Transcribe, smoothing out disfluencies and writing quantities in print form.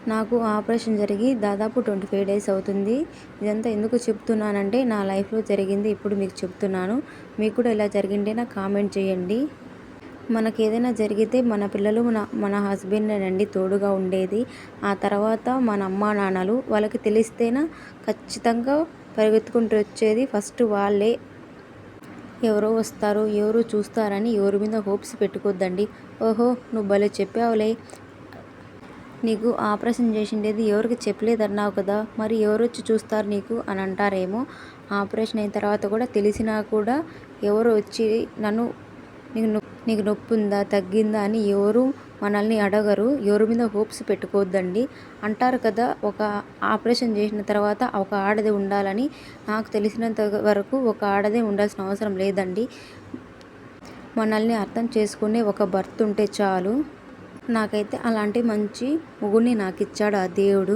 నాకు ఆపరేషన్ జరిగి దాదాపు 25 డేస్ అవుతుంది. ఇదంతా ఎందుకు చెప్తున్నానంటే నా లైఫ్‌లో జరిగింది ఇప్పుడు మీకు చెప్తున్నాను. మీకు కూడా ఇలా జరిగింటే నాకు కామెంట్ చేయండి. మనకేదైనా జరిగితే మన పిల్లలు మన హస్బెండేనండి తోడుగా ఉండేది. ఆ తర్వాత మన అమ్మానాన్నలు. వాళ్ళకి తెలిస్తేనా ఖచ్చితంగా పరిగెత్తుకుంటూ వచ్చేది ఫస్ట్ వాళ్ళే. ఎవరో వస్తారు, ఎవరో చూస్తారని ఎవరి మీద హోప్స్ పెట్టుకోద్దండి. ఓహో! నువ్వు భలే చెప్పావులే. నీకు ఆపరేషన్ చేసిండేది ఎవరికి చెప్పలేదన్నావు కదా, మరి ఎవరొచ్చి చూస్తారు నీకు అని అంటారేమో. ఆపరేషన్ అయిన తర్వాత కూడా తెలిసినా కూడా ఎవరు వచ్చి నన్ను నీకు నొప్పి ఉందా, తగ్గిందా అని ఎవరు మనల్ని అడగరు. ఎవరి మీద హోప్స్ పెట్టుకోవద్దండి. అంటారు కదా, ఒక ఆపరేషన్ చేసిన తర్వాత ఒక ఆడది ఉండాలని. నాకు తెలిసినంత వరకు ఒక ఆడదే ఉండాల్సిన అవసరం లేదండి. మనల్ని అర్థం చేసుకునే ఒక భర్త ఉంటే చాలు. నాకైతే అలాంటి మంచి మొగుడిని నాకిచ్చాడు ఆ దేవుడు.